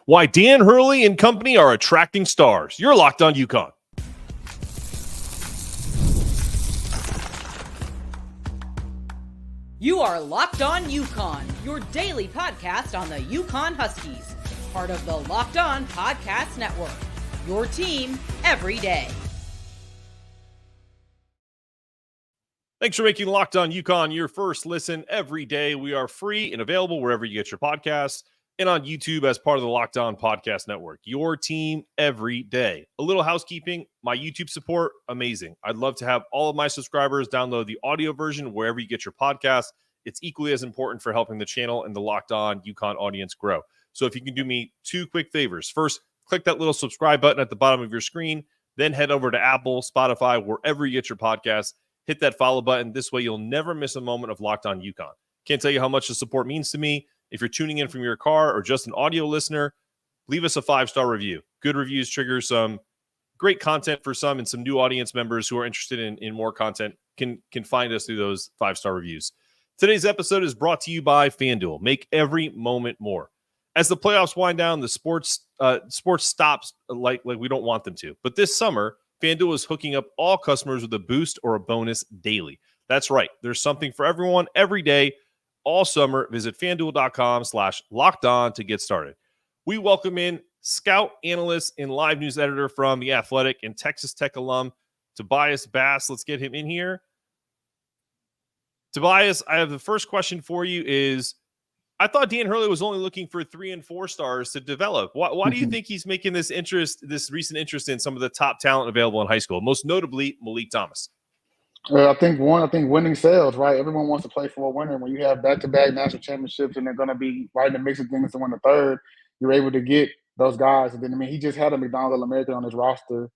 Why Dan Hurley and company are attracting stars. You're Locked On UConn. You are Locked On UConn, your daily podcast on the UConn Huskies, part of the Locked On Podcast Network, your team every day. Thanks for making Locked On UConn your first listen every day. We are free and available wherever you get your podcasts and on YouTube as part of the Locked On Podcast Network, your team every day. A little housekeeping, my YouTube support, amazing. I'd love to have all of my subscribers download the audio version wherever you get your podcasts. It's equally as important for helping the channel and the Locked On UConn audience grow. So if you can do me two quick favors. First, click that little subscribe button at the bottom of your screen, then head over to Apple, Spotify, wherever you get your podcasts. Hit that follow button. This way you'll never miss a moment of Locked On UConn. Can't tell you how much the support means to me. If you're tuning in from your car or just an audio listener, leave us a 5-star review. Good reviews trigger some great content for some, and some new audience members who are interested in more content can find us through those 5-star reviews. Today's episode is brought to you by FanDuel. Make every moment more. As the playoffs wind down, the sports stops like we don't want them to. But this summer, FanDuel is hooking up all customers with a boost or a bonus daily. That's right. There's something for everyone every day. All summer, visit FanDuel.com/lockedon to get started. We welcome in scout, analyst, and live news editor from The Athletic and Texas Tech alum, Tobias Bass. Let's get him in here. Tobias, I have the first question for you is, I thought Dan Hurley was only looking for 3 and 4 stars to develop. Why do you think he's making this recent interest in some of the top talent available in high school, most notably Malik Thomas? I think winning sells, right? Everyone wants to play for a winner. When you have back-to-back national championships and they're going to be right in the mix of things to win the third, you're able to get those guys. And then, he just had a McDonald's All-American on his roster.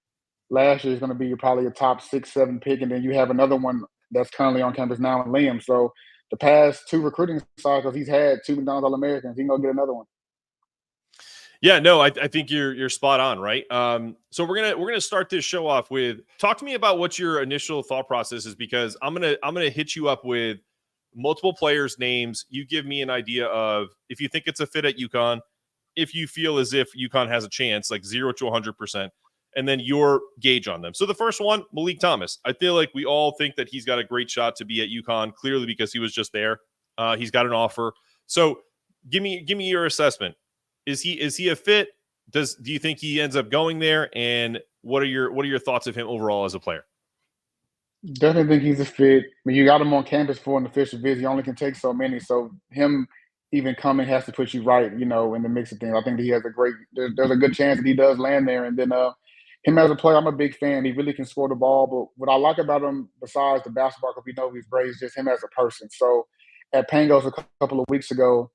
Last year is going to be probably a top 6-7 pick, and then you have another one that's currently on campus now in Liam. So the past 2 recruiting cycles, he's had 2 McDonald's All-Americans. He's going to get another one. Yeah, no, I think you're spot on, right? So we're gonna start this show off with, talk to me about what your initial thought process is, because I'm gonna hit you up with multiple players' names. You give me an idea of if you think it's a fit at UConn, if you feel as if UConn has a chance, like 0 to 100%, and then your gauge on them. So the first one, Malik Thomas. I feel like we all think that he's got a great shot to be at UConn, clearly because he was just there. He's got an offer. So give me your assessment. Is he a fit? Do you think he ends up going there? And what are your thoughts of him overall as a player? Definitely think he's a fit. I mean, you got him on campus for an official visit. You only can take so many. So him even coming has to put you right, in the mix of things. I think that he has there's a good chance that he does land there. And then him as a player, I'm a big fan. He really can score the ball. But what I like about him, besides the basketball, because we know he's great, is just him as a person. So at Pangos a couple of weeks ago,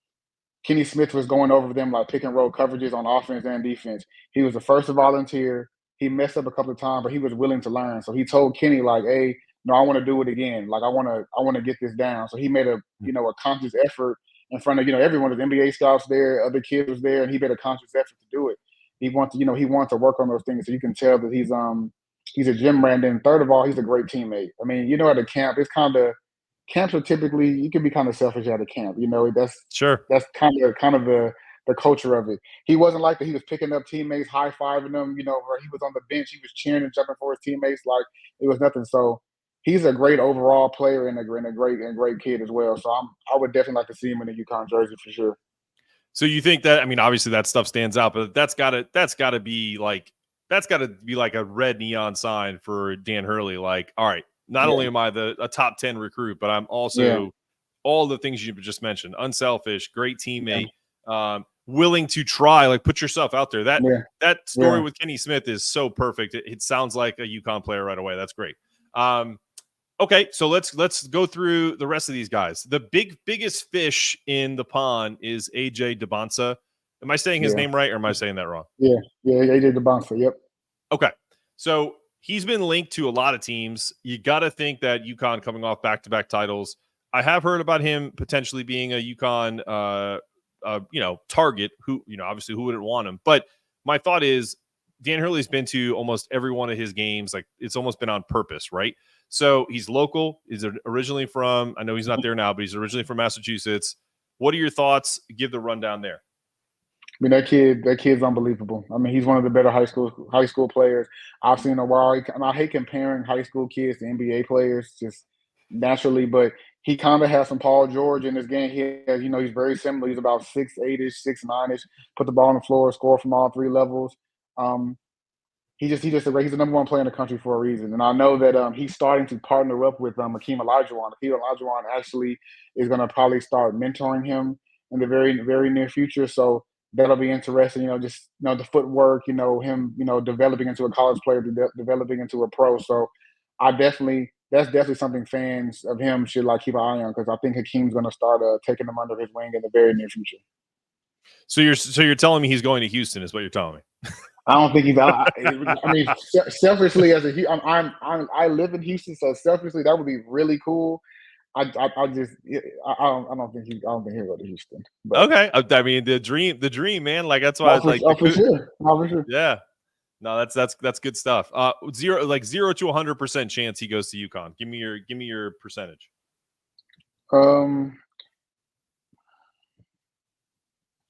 Kenny Smith was going over them like pick and roll coverages on offense and defense. He was the first to volunteer. He messed up a couple of times, but he was willing to learn. So he told Kenny, like, hey, no, I want to do it again. Like, I want to get this down. So he made a conscious effort in front of, everyone. There's NBA scouts there, other kids was there, and he made a conscious effort to do it. He wants to work on those things. So you can tell that he's a gym rat. And then third of all, he's a great teammate. I mean, at a camp, it's kind of, camps are typically, you can be kind of selfish at a camp. That's sure. That's kind of the culture of it. He wasn't like that. He was picking up teammates, high-fiving them, where he was on the bench. He was cheering and jumping for his teammates like it was nothing. So he's a great overall player and a great kid as well. So I would definitely like to see him in a UConn jersey for sure. So you think that, I mean, obviously that stuff stands out, but that's gotta be like a red neon sign for Dan Hurley. Like, all right, not only am I a top 10 recruit, but I'm also all the things you just mentioned: unselfish, great teammate, willing to try, like put yourself out there. That story with Kenny Smith is so perfect. It sounds like a UConn player right away. That's great. Okay, so let's go through the rest of these guys. The biggest fish in the pond is AJ DeBonsa. Am I saying his name right, or am I saying that wrong? Yeah, AJ DeBonsa. Yep. Okay, so he's been linked to a lot of teams. You got to think that UConn coming off back-to-back titles. I have heard about him potentially being a UConn, target. Who, obviously, who wouldn't want him? But my thought is, Dan Hurley's been to almost every one of his games. Like, it's almost been on purpose, right? So he's local. He's originally from, I know he's not there now, but he's originally from Massachusetts. What are your thoughts? Give the rundown there. mean, that kid's unbelievable. I mean, he's one of the better high school players I've seen in a while. And I hate comparing high school kids to NBA players just naturally, but he kind of has some Paul George in his game. He has, he's very similar. He's about 6'8-ish, 6'9-ish, put the ball on the floor, score from all three levels. He's the number one player in the country for a reason. And I know that he's starting to partner up with Hakeem Olajuwon. Hakeem Olajuwon actually is going to probably start mentoring him in the very, very near future. So that'll be interesting, the footwork, him, developing into a college player, developing into a pro. So that's definitely something fans of him should keep an eye on, because I think Hakeem's going to start taking him under his wing in the very near future. So you're telling me he's going to Houston is what you're telling me? I don't think he's. I mean, selfishly, I live in Houston, so selfishly that would be really cool. I don't think he'll go to Houston. But. Okay, I mean the dream, man. Like that's why I was like, for sure. Yeah, no, that's good stuff. 0 to 100% chance he goes to UConn. Give me your percentage.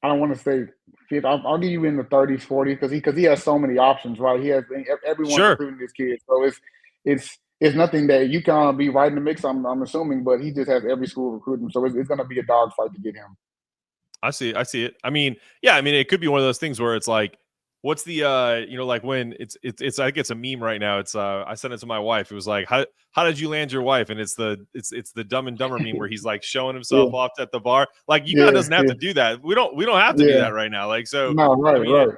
I don't want to say 50. I'll give you in the 30s, 40s, because he has so many options, right? He has everyone recruiting this kid, so it's nothing that UConn will be right in the mix. I'm assuming, but he just has every school recruiting, so it's going to be a dogfight to get him. I see it. I mean, yeah, I mean, it could be one of those things where it's like, what's the like when it's I think it's a meme right now. It's I sent it to my wife. It was like, how did you land your wife? And it's the Dumb and Dumber meme where he's like showing himself off at the bar. Like UConn doesn't have to do that. We don't have to do that right now. Like so. No, right, I mean, right.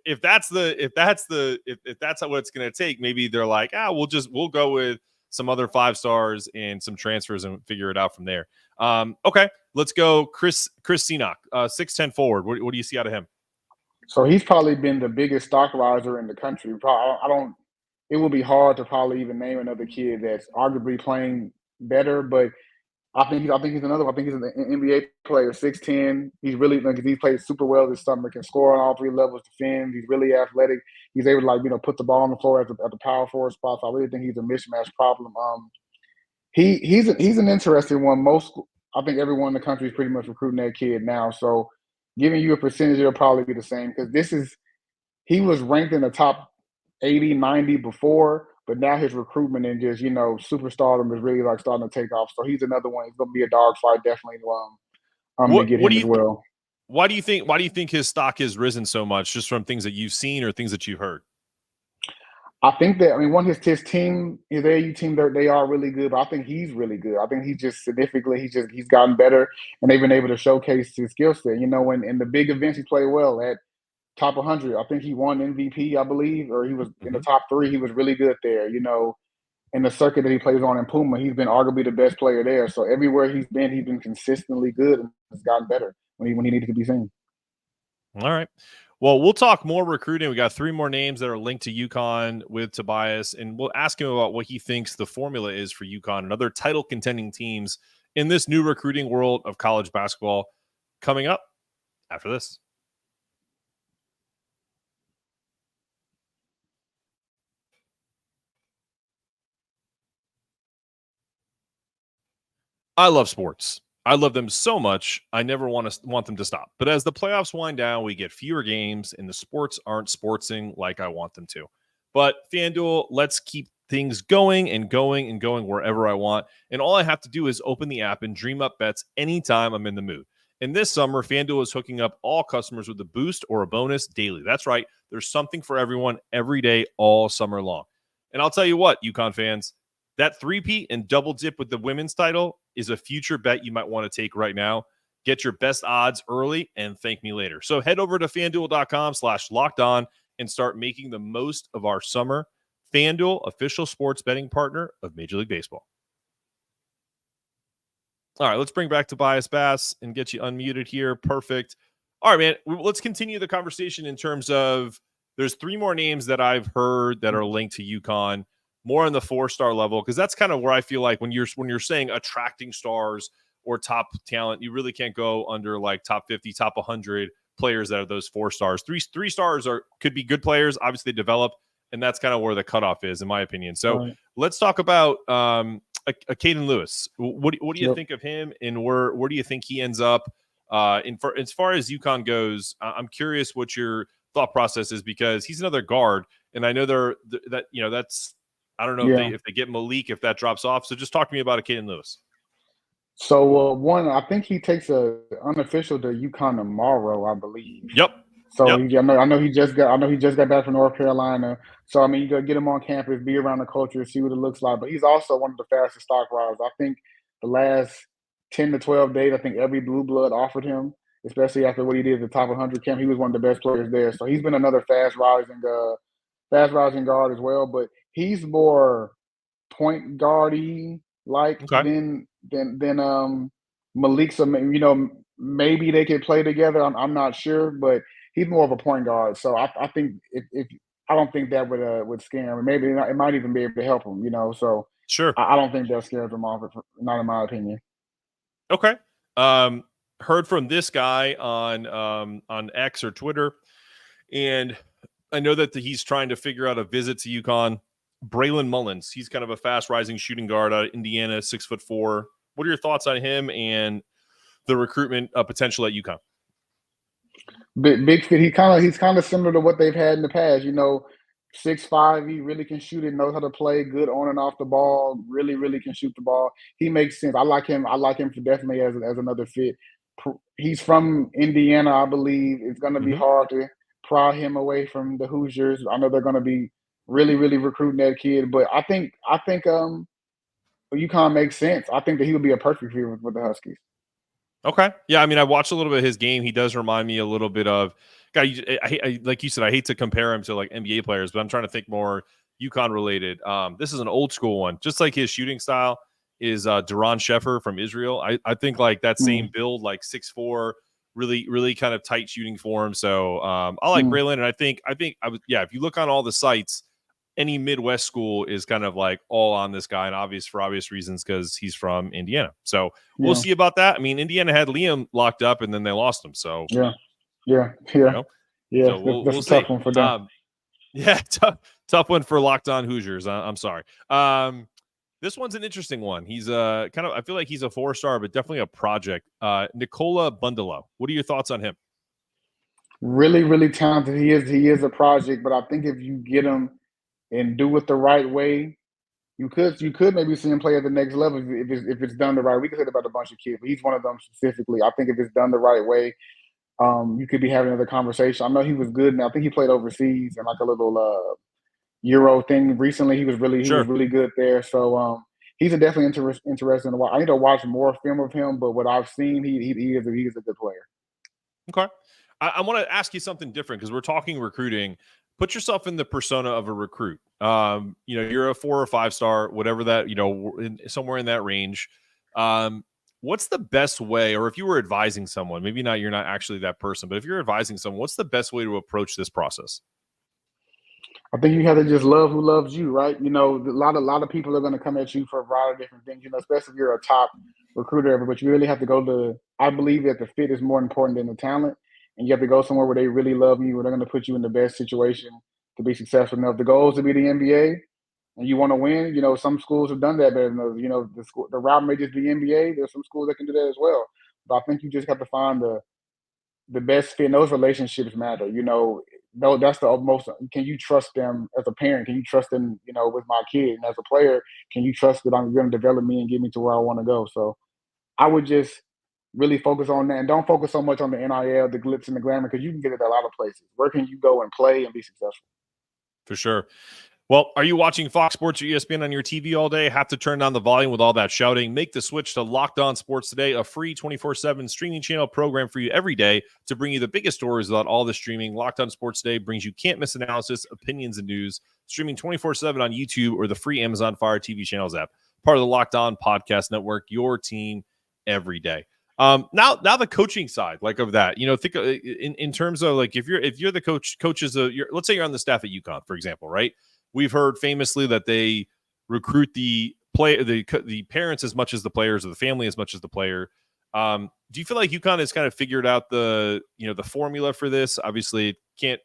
If that's what it's going to take, maybe they're like, we'll go with some other 5 stars and some transfers and figure it out from there. Okay, let's go. Chris Seanock, 6'10" forward. What do you see out of him? So he's probably been the biggest stock riser in the country. It will be hard to probably even name another kid that's arguably playing better, but I think he's another one. I think he's an NBA player, 6'10". He's really he plays super well this summer. Can score on all three levels, defend. He's really athletic. He's able to put the ball on the floor at the power forward spot. So I really think he's a mismatch problem. He's an interesting one. I think everyone in the country is pretty much recruiting that kid now. So giving you a percentage, it'll probably be the same, because he was ranked in the top 80, 90 before, but now his recruitment and just, superstardom is really starting to take off. So he's another one. It's going to be a dogfight, definitely, to get him as well. Why do you think his stock has risen so much, just from things that you've seen or things that you've heard? I think that, his team, his AAU team, they are really good, but I think he's really good. I think he's just significantly, he's gotten better, and they've been able to showcase his skill set. In the big events, he played well at top 100. I think he won MVP, I believe, or he was in the top 3. He was really good there. In the circuit that he plays on in Puma, he's been arguably the best player there. So everywhere he's been consistently good and has gotten better when he needed to be seen. All right. Well, we'll talk more recruiting. We got 3 more names that are linked to UConn with Tobias, and we'll ask him about what he thinks the formula is for UConn and other title contending teams in this new recruiting world of college basketball, coming up after this. I love sports. I love them so much, I never want them to stop. But as the playoffs wind down, we get fewer games, and the sports aren't sportsing like I want them to. But FanDuel lets keep things going and going and going wherever I want. And all I have to do is open the app and dream up bets anytime I'm in the mood. And this summer, FanDuel is hooking up all customers with a boost or a bonus daily. That's right. There's something for everyone every day, all summer long. And I'll tell you what, UConn fans, that three-peat and double dip with the women's title is a future bet you might want to take right now. Get your best odds early and thank me later. So head over to FanDuel.com/lockedon and start making the most of our summer. FanDuel, official sports betting partner of Major League Baseball. All right, let's bring back Tobias Bass and get you unmuted here. Perfect. All right, man, let's continue the conversation in terms of there's 3 more names that I've heard that are linked to UConn, more on the 4-star level, because that's kind of where I feel like when you're saying attracting stars or top talent, you really can't go under like top 50, top 100 players that are those 4 stars. Three stars could be good players. Obviously, they develop, and that's kind of where the cutoff is, in my opinion. So let's talk about a Caden Lewis. What do you think of him, and where do you think he ends up As far as UConn goes, I'm curious what your thought process is, because he's another guard, and I know that's I don't know if they get Malik, if that drops off. So just talk to me about Caden Lewis. So one, I think he takes a unofficial to UConn tomorrow, I believe. Yep. So I know he just got back from North Carolina. So I mean, you gotta get him on campus, be around the culture, see what it looks like. But he's also one of the fastest stock riders. I think the last 10 to 12 days, I think every blue blood offered him, especially after what he did at the top 100 camp. He was one of the best players there. So he's been another fast rising guard as well. But he's more point guardy than Malik. So maybe they could play together. I'm not sure, but he's more of a point guard. So I think if I don't think that would scare him. Maybe it might even be able to help him. So Sure. I don't think that scares him off. Not in my opinion. Okay. Heard from this guy on X or Twitter, and I know that he's trying to figure out a visit to UConn. Braylon Mullins, he's kind of a fast rising shooting guard out of Indiana, 6'4". What are your thoughts on him and the recruitment potential at UConn? Big fit. He's kind of similar to what they've had in the past. 6'5". He really can shoot it. Knows how to play good on and off the ball. Really, really can shoot the ball. He makes sense. I like him for definitely as another fit. He's from Indiana, I believe. It's going to be hard to pry him away from the Hoosiers. I know they're going to be really, really recruiting that kid, but I think UConn makes sense. I think that he would be a perfect fit with the Huskies. Okay. Yeah, I mean, I watched a little bit of his game. He does remind me a little bit of guy. Like you said, I hate to compare him to like NBA players, but I'm trying to think more UConn related. This is an old school one, just like his shooting style is Duran Sheffer from Israel. I think like that same build, like 6'4", really, really kind of tight shooting form. So I like Braylon, and I think if you look on all the sites, any Midwest school is kind of like all on this guy, and for obvious reasons, because he's from Indiana. So we'll see about that. I mean, Indiana had Liam locked up, and then they lost him. So yeah. So we'll see. Tough one for them. Tough one for Locked On Hoosiers. I'm sorry. This one's an interesting one. He's I feel like he's a 4-star, but definitely a project. Nicola Bundalo. What are your thoughts on him? Really, really talented. He is a project, but I think if you get him and do it the right way, you could maybe see him play at the next level if it's done the right way. We could say about a bunch of kids, but he's one of them specifically. I think if it's done the right way, you could be having another conversation. I know he was good, and I think he played overseas in like a little Euro thing recently. He was really good there. So he's definitely interesting to watch. I need to watch more film of him, but what I've seen, he is a good player. Okay, I want to ask you something different because we're talking recruiting. Put yourself in the persona of a recruit. You're a 4 or 5 star, whatever that, somewhere in that range. What's the best way, or if you were advising someone, maybe you're not actually that person, but if you're advising someone, what's the best way to approach this process? I think you have to just love who loves you, right? A lot of people are going to come at you for a variety of different things, especially if you're a top recruiter ever, but you really have to go I believe that the fit is more important than the talent. And you have to go somewhere where they really love you, where they're going to put you in the best situation to be successful. Now, if the goal is to be the NBA and you want to win, some schools have done that better than others. The route may just be NBA. There's some schools that can do that as well. But I think you just have to find the best fit. And those relationships matter. That's the most. Can you trust them as a parent? Can you trust them, with my kid? And as a player, can you trust that I'm going to develop me and get me to where I want to go? So I would just really focus on that, and don't focus so much on the NIL, the glitz and the glamour, because you can get it at a lot of places. Where can you go and play and be successful? For sure. Well, are you watching Fox Sports or ESPN on your TV all day? Have to turn down the volume with all that shouting? Make the switch to Locked On Sports Today, a free 24/7 streaming channel program for you every day to bring you the biggest stories without all the streaming. Locked On Sports Today brings you can't-miss analysis, opinions, and news, streaming 24/7 on YouTube or the free Amazon Fire TV channels app. Part of the Locked On Podcast Network, your team every day. Now the coaching side, of that, think in terms of if you're the coaches of let's say you're on the staff at UConn, for example, right? We've heard famously that they recruit the parents as much as the players, or the family as much as the player. Do you feel like UConn has kind of figured out the formula for this? Obviously, can't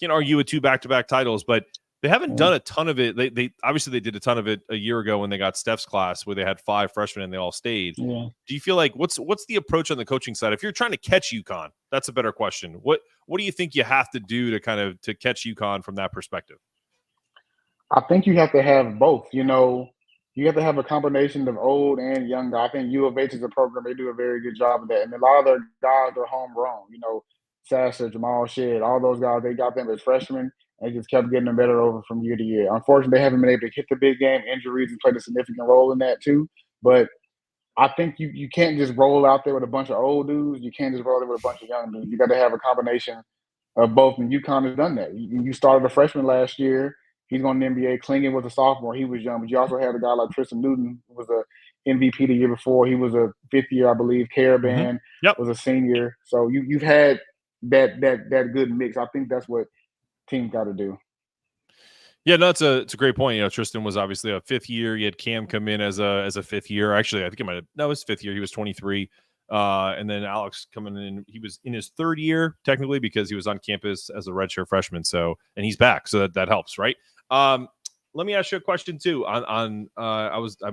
argue with 2 back-to-back titles, but They haven't done a ton of it. They obviously they did a ton of it a year ago when they got Steph's class where they had 5 freshmen and they all stayed. Yeah. Do you feel like what's the approach on the coaching side? If you're trying to catch UConn, that's a better question. What do you think you have to do to catch UConn from that perspective? I think you have to have both. You have to have a combination of old and young guys. I think U of H is a program, they do a very good job of that. And a lot of their guys are homegrown. Sasser, Jamal Shedd, all those guys, they got them as freshmen and just kept getting them better over from year to year. Unfortunately, they haven't been able to hit the big game. Injuries have played a significant role in that too. But I think you can't just roll out there with a bunch of old dudes. You can't just roll there with a bunch of young dudes. You got to have a combination of both. And UConn has done that. You started a freshman last year. He's going to the NBA. Klingon was a sophomore. He was young. But you also had a guy like Tristan Newton, who was a MVP the year before. He was a fifth year, I believe. Caravan was a senior. So you've had that good mix. I think that's what teams got to do. Yeah, no, it's a great point. Tristan was obviously a fifth year. You had Cam come in as a fifth year. Actually, I think it was fifth year. He was 23. And then Alex coming in, he was in his third year technically because he was on campus as a redshirt freshman. So, and he's back, so that helps, right? Let me ask you a question too. I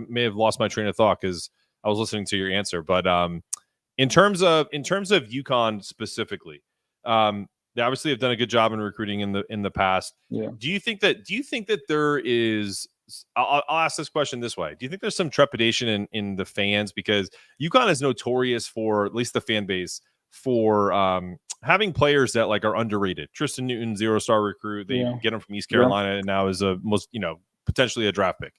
may have lost my train of thought because I was listening to your answer, but in terms of UConn specifically, they obviously have done a good job in recruiting in the past. Yeah. Do you think that there is? I'll ask this question this way. Do you think there's some trepidation in the fans because UConn is notorious for, at least the fan base, for having players that are underrated? Tristan Newton, 0-star recruit. They get him from East Carolina and now is potentially a draft pick.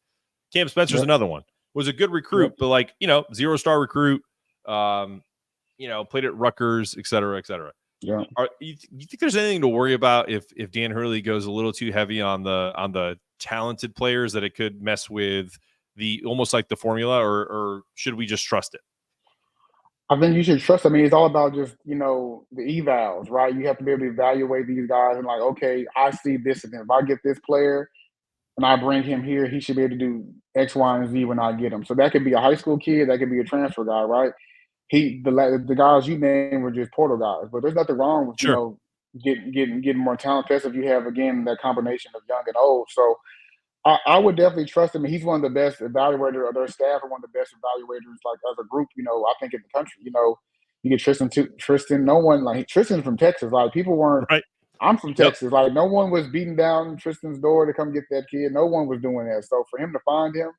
Cam Spencer's another one. Was a good recruit, but 0-star recruit. Played at Rutgers, et cetera, et cetera. Yeah. You think there's anything to worry about if Dan Hurley goes a little too heavy on the talented players, that it could mess with almost like the formula, or should we just trust it? I think you should trust. I mean, it's all about just, the evals, right? You have to be able to evaluate these guys and okay, I see this in him. If I get this player and I bring him here, he should be able to do X, Y, and Z when I get him. So that could be a high school kid, that could be a transfer guy, right? The guys you named were just portal guys, but there's nothing wrong with getting more talent, especially if you have again that combination of young and old. So I would definitely trust him. He's one of the best evaluators, or their staff are one of the best evaluators, as a group. I think in the country. You get Tristan. No one Tristan's from Texas. People weren't. Right. I'm from Texas. No one was beating down Tristan's door to come get that kid. No one was doing that. So for him to find him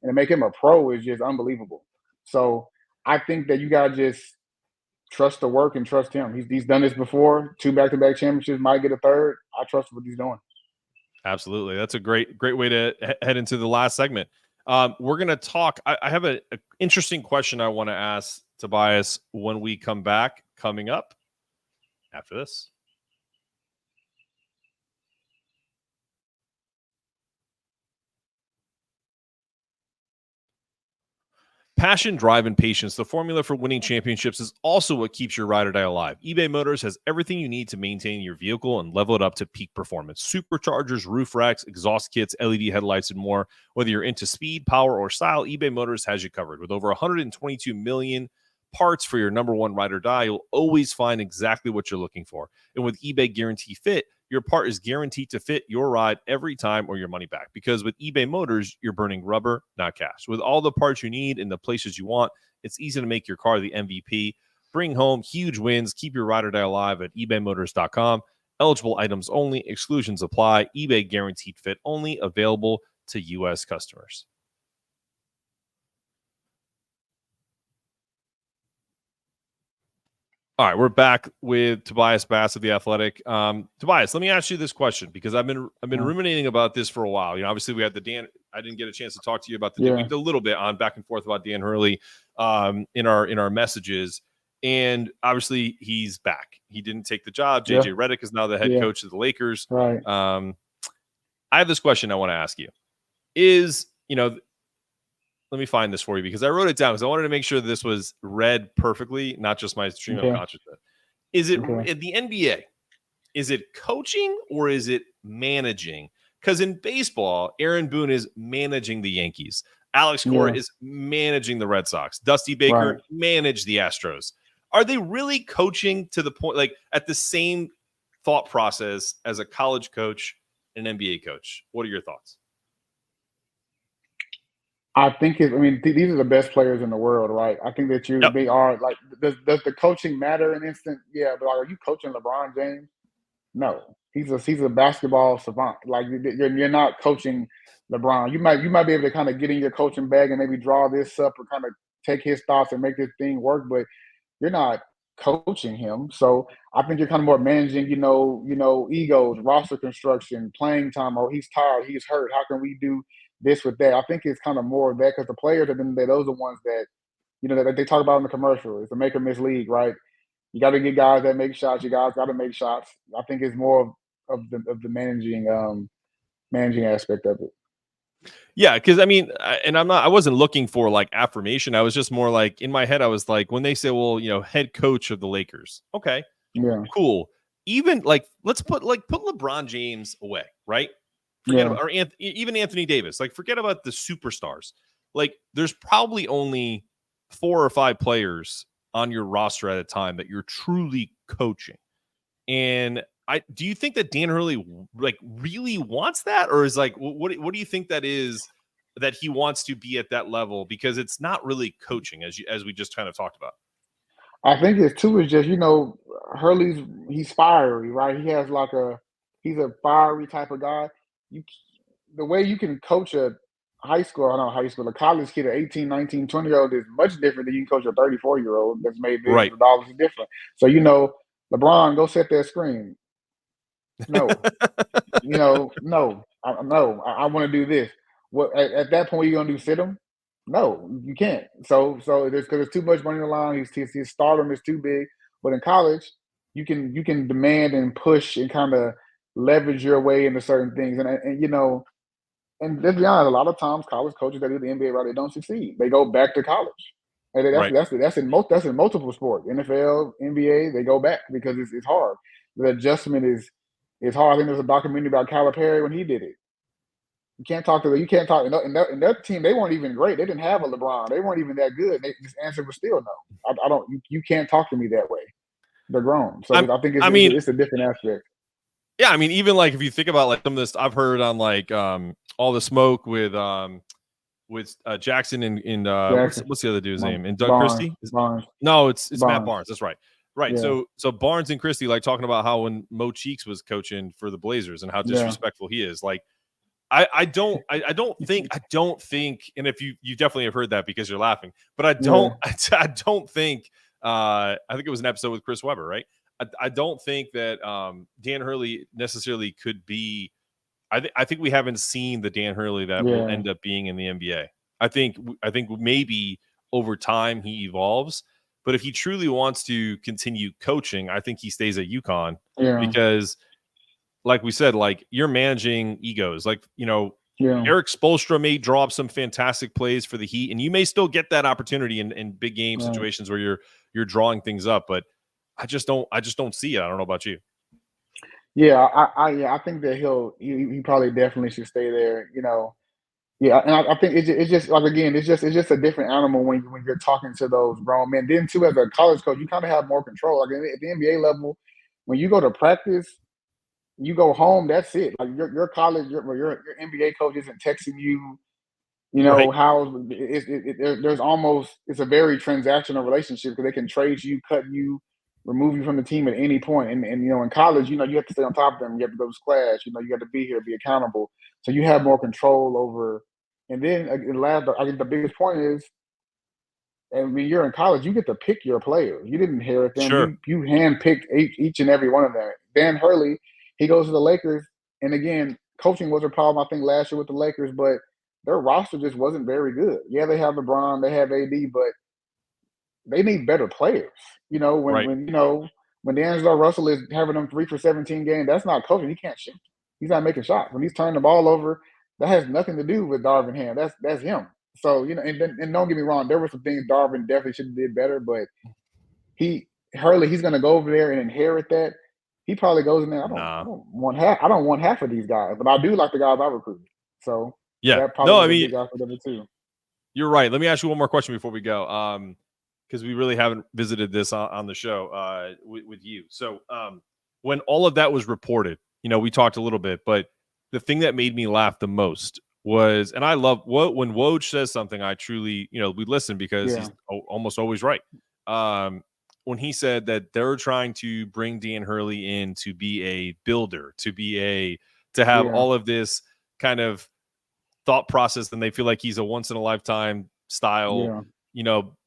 and to make him a pro is just unbelievable. So I think that you gotta just trust the work and trust him. He's done this before. 2 back-to-back championships, might get a third. I trust what he's doing. Absolutely. That's a great way to head into the last segment. We're going to talk. I have an interesting question I want to ask Tobias when we come back, coming up after this. Passion, drive, and patience, the formula for winning championships, is also what keeps your ride or die alive. eBay Motors has everything you need to maintain your vehicle and level it up to peak performance. Superchargers, roof racks, exhaust kits, LED headlights, and more. Whether you're into speed, power, or style, eBay Motors has you covered. With over 122 million parts for your number one ride or die, you'll always find exactly what you're looking for. And with eBay Guarantee Fit, your part is guaranteed to fit your ride every time or your money back. Because with eBay Motors, you're burning rubber, not cash. With all the parts you need in the places you want, it's easy to make your car the MVP. Bring home huge wins. Keep your ride or die alive at ebaymotors.com. Eligible items only. Exclusions apply. eBay Guaranteed Fit only. Available to U.S. customers. All right, we're back with Tobias Bass of The Athletic. Tobias, let me ask you this question because I've been ruminating about this for a while. Obviously we had the Dan. I didn't get a chance to talk to you about we did a little bit on back and forth about Dan Hurley in our messages, and obviously he's back. He didn't take the job. JJ Redick is now the head coach of the Lakers. Right. I have this question I want to ask you. Let me find this for you because I wrote it down because I wanted to make sure that this was read perfectly, not just my stream of consciousness. Is it at the NBA? Is it coaching or is it managing? Because in baseball, Aaron Boone is managing the Yankees. Alex Cora is managing the Red Sox. Dusty Baker managed the Astros. Are they really coaching to the point, at the same thought process as a college coach an NBA coach. What are your thoughts? I think these are the best players in the world, right? I think that Yep. they are like, does the coaching matter in instant? Yeah, but like, are you coaching LeBron James? No, he's a basketball savant. Like you're not coaching LeBron. You might be able to kind of get in your coaching bag and maybe draw this up or kind of take his thoughts and make this thing work, but you're not coaching him. So I think you're kind of more managing, egos, roster construction, playing time. Oh, he's tired, he's hurt. How can we do this with that? I think it's kind of more of that because the players at the end of the day, those are the ones that that they talk about in the commercial. It's a make or miss league, right? You got to get guys that make shots. You guys got to make shots. I think it's more of the managing aspect of it. Yeah, because I wasn't looking for like affirmation. I was just more like in my head. I was like, when they say, well, head coach of the Lakers. Okay, Yeah, cool. Even like let's put LeBron James away, right? Forget about even Anthony Davis. Like forget about the superstars. Like there's probably only 4 or 5 players on your roster at a time that you're truly coaching. And do you think that Dan Hurley like really wants that, or is like what do you think that is that he wants to be at that level? Because it's not really coaching as we just kind of talked about. I think it's too is just he's fiery, right? He's a fiery type of guy. You The way you can coach a a college kid, an 18, 19, 20-year-old is much different than you can coach a 34-year-old that's made millions Right. of dollars. Is different. So LeBron, go set that screen. No, no, I want to do this. What at that point you gonna do? Sit him? No, you can't. So there's because there's too much money on the line. His stardom is too big. But in college, you can demand and push and kind of leverage your way into certain things. And let's be honest, a lot of times college coaches that do the NBA right, they don't succeed. They go back to college. And Right. That's in multiple sports, NFL, NBA. They go back because it's hard. The adjustment is hard. I think there's a documentary about Calipari when he did it. You can't talk. In their team, they weren't even great. They didn't have a LeBron. They weren't even that good. His answer was still no. I don't. You can't talk to me that way. They're grown. So I think it's a different aspect. Yeah, I mean, even like if you think about like some of this, I've heard on like All the Smoke with Jackson and what's the other dude's name? And Doug Christie? Barnes. No, it's Barnes. Matt Barnes. That's right. Right. Yeah. So Barnes and Christie like talking about how when Mo Cheeks was coaching for the Blazers and how disrespectful he is. Like I don't think, and if you definitely have heard that because you're laughing, but I don't think I think it was an episode with Chris Webber, right? I don't think that Dan Hurley necessarily could be. I think we haven't seen the Dan Hurley that will end up being in the NBA. I think maybe over time he evolves, but if he truly wants to continue coaching, I think he stays at UConn because, like we said, like you're managing egos. Like Eric Spoelstra may draw up some fantastic plays for the Heat, and you may still get that opportunity in big game situations where you're drawing things up, but I just don't see it. I don't know about you. Yeah, I think that he probably definitely should stay there. Yeah, and I think it's just like again, it's just a different animal when you're talking to those grown men. Then too, as a college coach, you kind of have more control. Like at the NBA level, when you go to practice, you go home. That's it. Like your college, your NBA coach isn't texting you. How there's almost it's a very transactional relationship because they can trade you, cut you, remove you from the team at any point. And in college, you have to stay on top of them. You have to go to class. You have to be here, be accountable. So you have more control over. And then I think the biggest point is, and when you're in college, you get to pick your players. You didn't inherit them. Sure. You handpicked each and every one of them. Dan Hurley, he goes to the Lakers, and again, coaching was a problem I think last year with the Lakers, but their roster just wasn't very good. Yeah, they have LeBron, they have AD, but they need better players. When D'Angelo Russell is having them 3 for 17 games, that's not coaching. He can't shoot. He's not making shots. When he's turning the ball over, that has nothing to do with Darvin Ham. That's him. So and don't get me wrong, there were some things Darvin definitely should have did better, but Hurley, he's going to go over there and inherit that. He probably goes in there. I don't want half of these guys, but I do like the guys I recruited. So yeah, big guy for them too. You're right. Let me ask you one more question before we go, because we really haven't visited this on the show with you. So when all of that was reported, we talked a little bit, but the thing that made me laugh the most was, and I love when Woj says something, I truly, we listen because he's almost always right. When he said that they're trying to bring Dan Hurley in to be a builder, to have all of this kind of thought process, and they feel like he's a once in a lifetime style,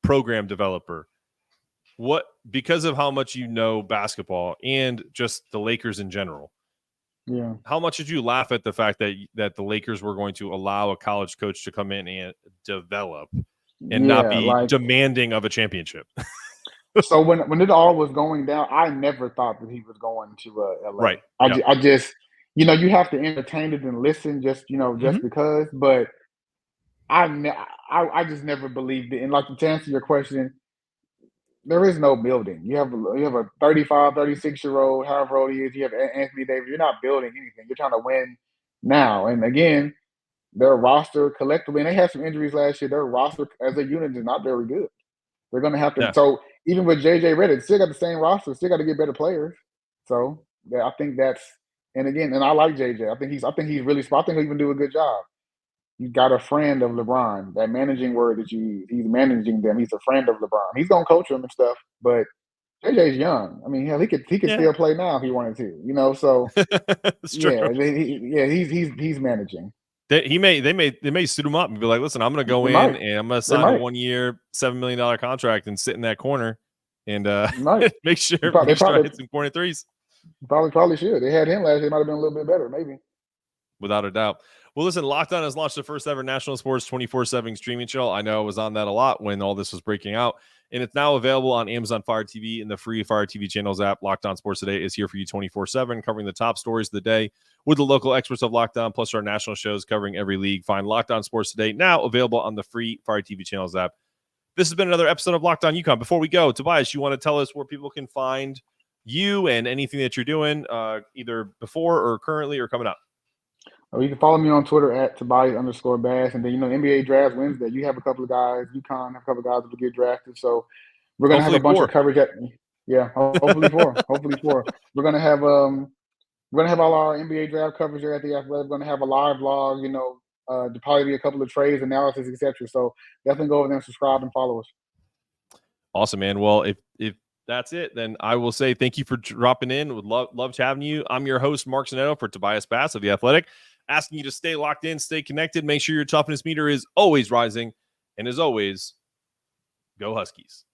program developer. Because of how much basketball and just the Lakers in general. Yeah. How much did you laugh at the fact that the Lakers were going to allow a college coach to come in and develop and not be demanding of a championship? So when it all was going down, I never thought that he was going to LA. Right. I just, you have to entertain it and listen just because. But I just never believed it. And to answer your question, there is no building. You have a 35, 36-year-old, however old he is. You have Anthony Davis. You're not building anything. You're trying to win now. And again, their roster collectively, and they had some injuries last year. Their roster as a unit is not very good. They're going to have to. Yeah. So even with JJ Redick, still got the same roster. Still got to get better players. So I think that's. And again, I like JJ. I think he's really smart. I think he'll even do a good job. You got a friend of LeBron. That managing word that you use. He's managing them. He's a friend of LeBron. He's gonna coach them and stuff. But JJ's young. I mean, hell, he could still play now if he wanted to. So he's managing. They may suit him up and be like, listen, I'm gonna go in and I'm gonna sign a 1-year, $7 million contract and sit in that corner and make sure I hit some corner threes. Probably should. They had him last year. Might have been a little bit better, maybe. Without a doubt. Well, listen, Locked On has launched the first ever national sports 24/7 streaming show. I know I was on that a lot when all this was breaking out, and it's now available on Amazon Fire TV and the free Fire TV channels app. Locked On Sports Today is here for you 24/7, covering the top stories of the day with the local experts of Locked On, plus our national shows covering every league. Find Locked On Sports Today now available on the free Fire TV channels app. This has been another episode of Locked On UConn. Before we go, Tobias, you want to tell us where people can find you and anything that you're doing, either before or currently or coming up? You can follow me on Twitter at Tobias_Bass. And then, NBA draft Wednesday. You have a couple of guys. UConn have a couple of guys that will get drafted. So we're going to have a bunch of coverage. Hopefully four. Hopefully four. We're going to have all our NBA draft coverage there at the Athletic. We're going to have a live blog, probably be a couple of trades, analysis, etc. So definitely go over there and subscribe and follow us. Awesome, man. Well, if that's it, then I will say thank you for dropping in. Would love having you. I'm your host, Mark Zanetto, for Tobias Bass of The Athletic, asking you to stay locked in, stay connected, make sure your toughness meter is always rising, and as always, go Huskies.